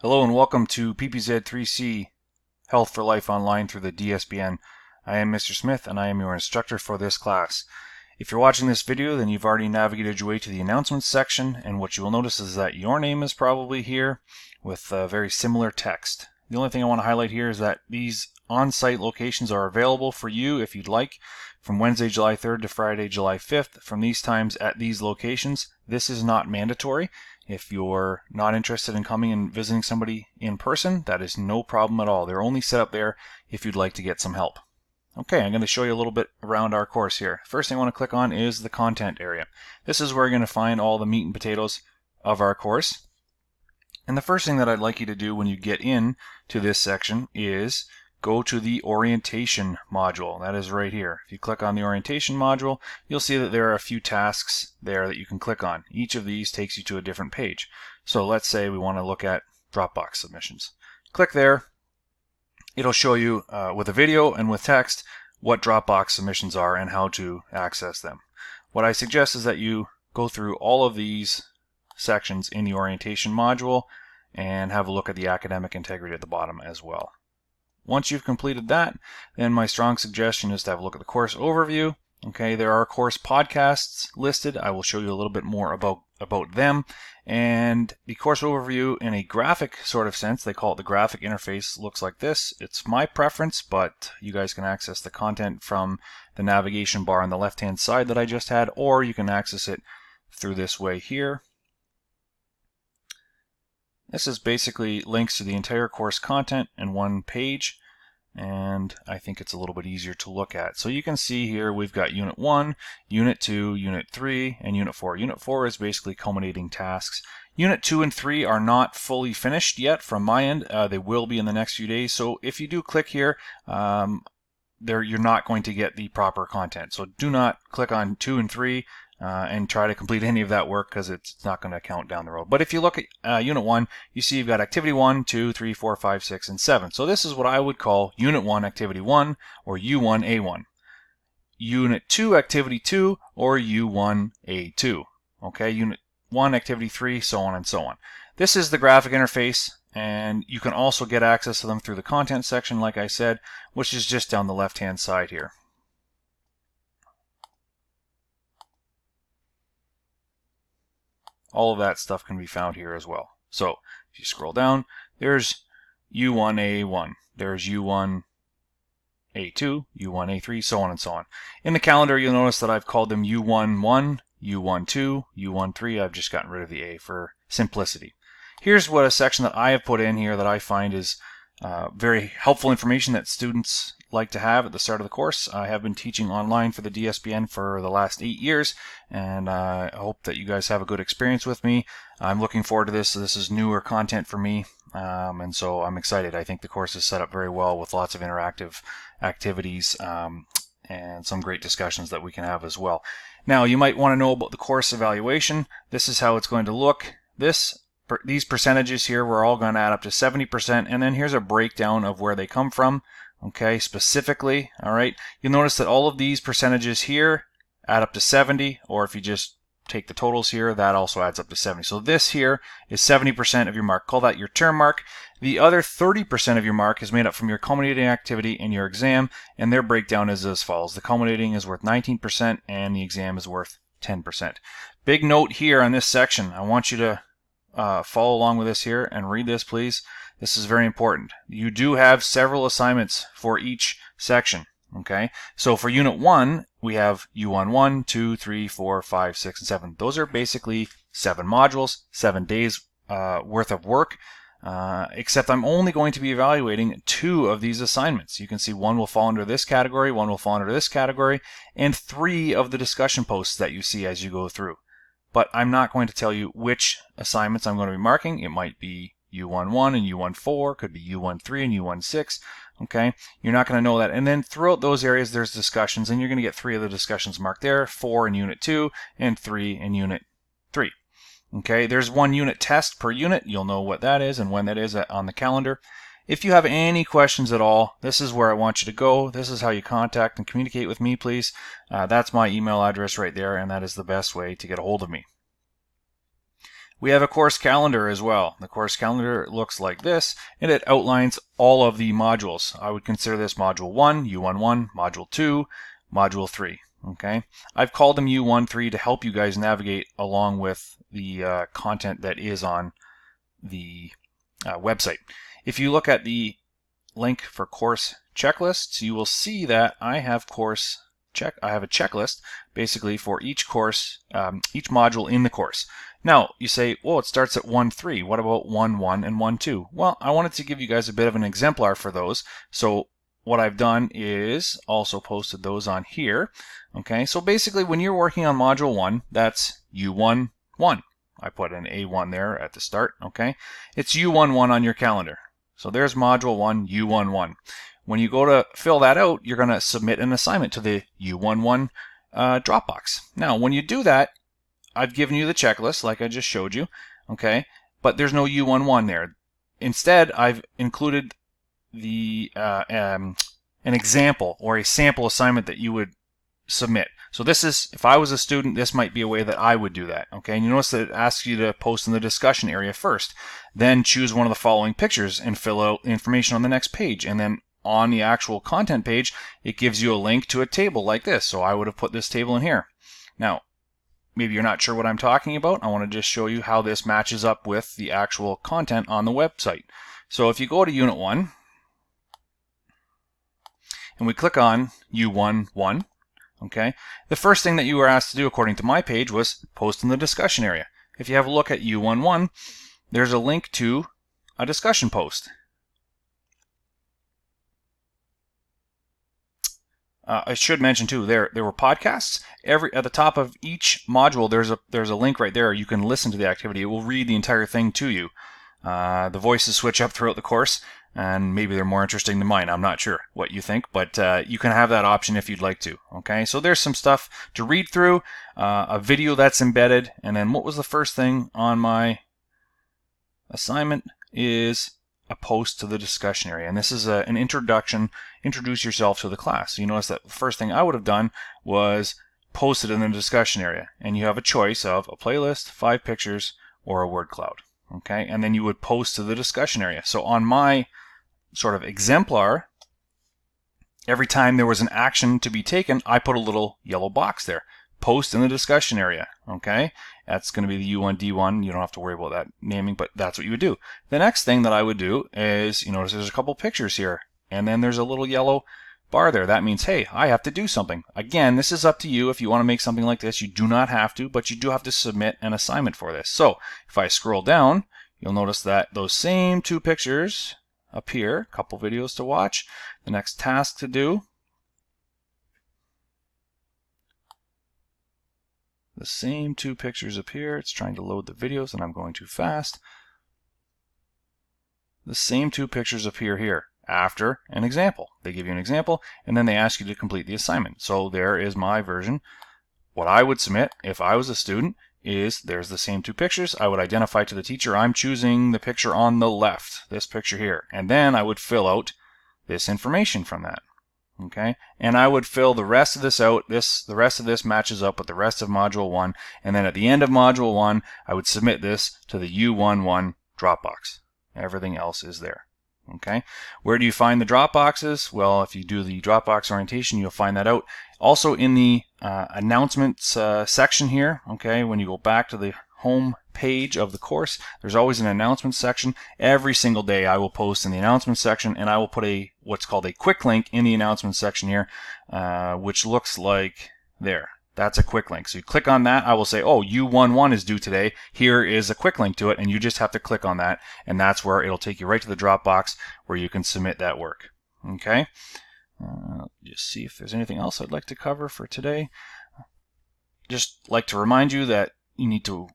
Hello and welcome to PPZ3C Health for Life Online through the DSBN. I am Mr. Smith and I am your instructor for this class. If you're watching this video, then you've already navigated your way to the announcements section, and what you will notice is that your name is probably here with very similar text. The only thing I want to highlight here is that these on-site locations are available for you if you'd like, from Wednesday, July 3rd to Friday, July 5th, from these times at these locations. This is not mandatory. If you're not interested in coming and visiting somebody in person, that is no problem at all. They're only set up there if you'd like to get some help. Okay, I'm going to show you a little bit around our course here. First thing I want to click on is the content area. This is where you're going to find all the meat and potatoes of our course. And the first thing that I'd like you to do when you get in to this section is go to the orientation module. That is right here. If you click on the orientation module, you'll see that there are a few tasks there that you can click on. Each of these takes you to a different page. So let's say we want to look at Dropbox submissions. Click there. It'll show you with a video and with text what Dropbox submissions are and how to access them. What I suggest is that you go through all of these sections in the orientation module and have a look at the academic integrity at the bottom as well. Once you've completed that, then my strong suggestion is to have a look at the course overview. Okay, there are course podcasts listed. I will show you a little bit more about them. And the course overview in a graphic sort of sense, they call it the graphic interface, looks like this. It's my preference, but you guys can access the content from the navigation bar on the left-hand side that I just had, or you can access it through this way here. This is basically links to the entire course content in one page, and I think it's a little bit easier to look at. So you can see here we've got Unit 1, Unit 2, Unit 3, and Unit 4. Unit 4 is basically culminating tasks. Unit 2 and 3 are not fully finished yet from my end. They will be in the next few days. So if you do click here, you're not going to get the proper content. So do not click on 2 and 3 and try to complete any of that work, because it's not going to count down the road. But if you look at Unit 1, you see you've got Activity 1, 2, 3, 4, 5, 6, and 7. So this is what I would call Unit 1, Activity 1, or U1A1. Unit 2, Activity 2, or U1A2. Okay, Unit 1, Activity 3, so on and so on. This is the graphic interface, and you can also get access to them through the content section, like I said, which is just down the left-hand side here. All of that stuff can be found here as well. So if you scroll down, there's U1A1, there's U1A2, U1A3, so on and so on. In the calendar, you'll notice that I've called them U11, U12, U13. I've just gotten rid of the A for simplicity. Here's what a section that I have put in here that I find is very helpful information that students like to have at the start of the course. I have been teaching online for the DSBN for the last 8 years, and I hope that you guys have a good experience with me. I'm looking forward to this. This is newer content for me, and so I'm excited. I think the course is set up very well with lots of interactive activities and some great discussions that we can have as well. Now, you might want to know about the course evaluation. This is how it's going to look. These percentages here, we're all going to add up to 70%, and then here's a breakdown of where they come from. Okay, specifically, all right, you'll notice that all of these percentages here add up to 70, or if you just take the totals here, that also adds up to 70. So this here is 70% of your mark. Call that your term mark. The other 30% of your mark is made up from your culminating activity and your exam, and their breakdown is as follows. The culminating is worth 19%, and the exam is worth 10%. Big note here on this section. I want you to follow along with this here and read this, please. This is very important. You do have several assignments for each section. Okay, so for Unit 1, we have U11, 2, 3, 4, 5, 6, and 7. Those are basically 7 modules, 7 days worth of work, except I'm only going to be evaluating 2 of these assignments. You can see 1 will fall under this category, 1 will fall under this category, and 3 of the discussion posts that you see as you go through. But I'm not going to tell you which assignments I'm going to be marking. It might be U11 and U14, could be U13 and U16. Okay, you're not going to know that. And then throughout those areas, there's discussions, and you're going to get 3 of the discussions marked there, 4 in Unit 2 and 3 in Unit 3. Okay, there's 1 unit test per unit. You'll know what that is and when that is on the calendar. If you have any questions at all, this is where I want you to go. This is how you contact and communicate with me, please. That's my email address right there, and that is the best way to get a hold of me. We have a course calendar as well. The course calendar looks like this, and it outlines all of the modules. I would consider this Module 1, U11, Module 2, Module 3. Okay, I've called them U13 to help you guys navigate along with the content that is on the website. If you look at the link for course checklists, you will see that I have a checklist basically for each course, each module in the course. Now you say, well, it starts at 1.3. What about 1.1 and 1.2? Well, I wanted to give you guys a bit of an exemplar for those. So what I've done is also posted those on here. Okay, so basically when you're working on module 1, that's U11. I put an A1 there at the start. Okay, it's U11 on your calendar. So there's module 1, U11. When you go to fill that out, you're going to submit an assignment to the U11 Dropbox. Now, when you do that, I've given you the checklist like I just showed you, okay? But there's no U11 there. Instead, I've included the an example or a sample assignment that you would submit. So this is, if I was a student, this might be a way that I would do that, okay? And you notice that it asks you to post in the discussion area first. Then choose one of the following pictures and fill out information on the next page. And then on the actual content page, it gives you a link to a table like this. So I would have put this table in here. Now, maybe you're not sure what I'm talking about. I want to just show you how this matches up with the actual content on the website. So if you go to Unit 1, and we click on U11, okay, the first thing that you were asked to do according to my page was post in the discussion area. If you have a look at U11, there's a link to a discussion post. I should mention too, there were podcasts. At the top of each module, there's a link right there. You can listen to the activity. It will read the entire thing to you. The voices switch up throughout the course, and maybe they're more interesting than mine. I'm not sure what you think, but you can have that option if you'd like to. Okay, so there's some stuff to read through, a video that's embedded, and then what was the first thing on my assignment is a post to the discussion area. And this is an introduction, introduce yourself to the class. So you notice that the first thing I would have done was post it in the discussion area. And you have a choice of a playlist, 5 pictures, or a word cloud. Okay, and then you would post to the discussion area. So on my sort of exemplar, every time there was an action to be taken, I put a little yellow box there. Post in the discussion area. Okay, that's going to be the U1D1. You don't have to worry about that naming, but that's what you would do. The next thing that I would do is, you notice there's a couple pictures here, and then there's a little yellow bar there. That means, hey, I have to do something. Again, this is up to you. If you want to make something like this, you do not have to, but you do have to submit an assignment for this. So if I scroll down, you'll notice that those same 2 pictures appear. A couple videos to watch. The next task to do. The same 2 pictures appear. It's trying to load the videos and I'm going too fast. The same 2 pictures appear here after an example. They give you an example and then they ask you to complete the assignment. So there is my version. What I would submit if I was a student is there's the same 2 pictures. I would identify to the teacher I'm choosing the picture on the left, this picture here. And then I would fill out this information from that. Okay, and I would fill the rest of this out. The rest of this matches up with the rest of Module 1, and then at the end of Module 1, I would submit this to the U11 Dropbox. Everything else is there. Okay, where do you find the Dropboxes? Well, if you do the Dropbox orientation, you'll find that out. Also in the announcements section here, okay, when you go back to the home page of the course, there's always an announcement section. Every single day I will post in the announcement section, and I will put what's called a quick link in the announcement section here, which looks like there. That's a quick link. So you click on that, I will say, oh, U11 is due today. Here is a quick link to it, and you just have to click on that, and that's where it'll take you right to the Dropbox where you can submit that work. Okay? Just see if there's anything else I'd like to cover for today. Just like to remind you that you need to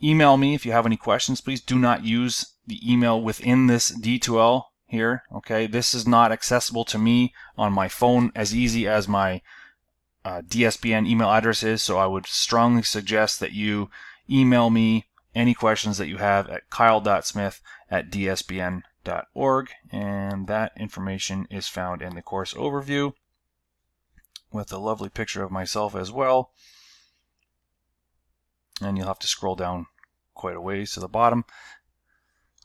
email me if you have any questions. Please do not use the email within this D2L here. Okay, this is not accessible to me on my phone as easy as my DSBN email address is. So I would strongly suggest that you email me any questions that you have at kyle.smith@dsbn.org, and that information is found in the course overview with a lovely picture of myself as well. And you'll have to scroll down quite a ways to the bottom.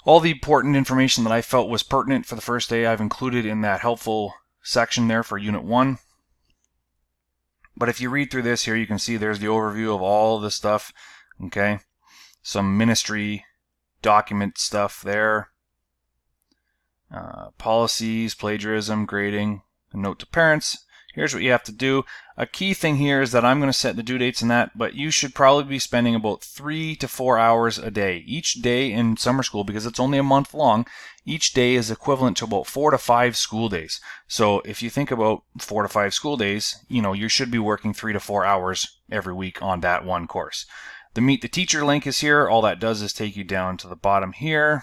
All the important information that I felt was pertinent for the first day I've included in that helpful section there for Unit 1. But if you read through this here, you can see there's the overview of all this stuff. Okay, some ministry document stuff there. Policies, plagiarism, grading, a note to parents. Here's what you have to do. A key thing here is that I'm going to set the due dates in that, but you should probably be spending about 3 to 4 hours a day. Each day in summer school, because it's only a month long, each day is equivalent to about 4 to 5 school days. So if you think about 4 to 5 school days, you should be working 3 to 4 hours every week on that one course. The Meet the Teacher link is here. All that does is take you down to the bottom here.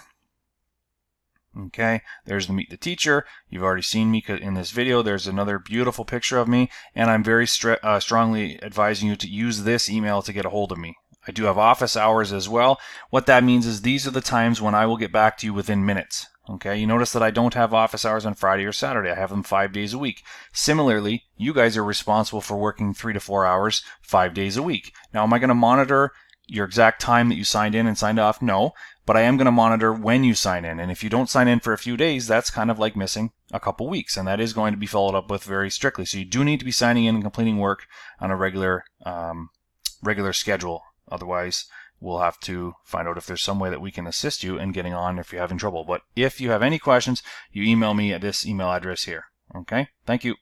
Okay, there's the Meet the Teacher. You've already seen me in this video. There's another beautiful picture of me, and I'm very strongly advising you to use this email to get a hold of me. I do have office hours as well. What that means is these are the times when I will get back to you within minutes. Okay, you notice that I don't have office hours on Friday or Saturday. I have them 5 days a week. Similarly, you guys are responsible for working 3 to 4 hours 5 days a week. Now, am I going to monitor your exact time that you signed in and signed off? No, but I am going to monitor when you sign in. And if you don't sign in for a few days, that's kind of like missing a couple weeks, and that is going to be followed up with very strictly. So you do need to be signing in and completing work on a regular schedule. Otherwise, we'll have to find out if there's some way that we can assist you in getting on if you're having trouble. But if you have any questions, you email me at this email address here. Okay? Thank you.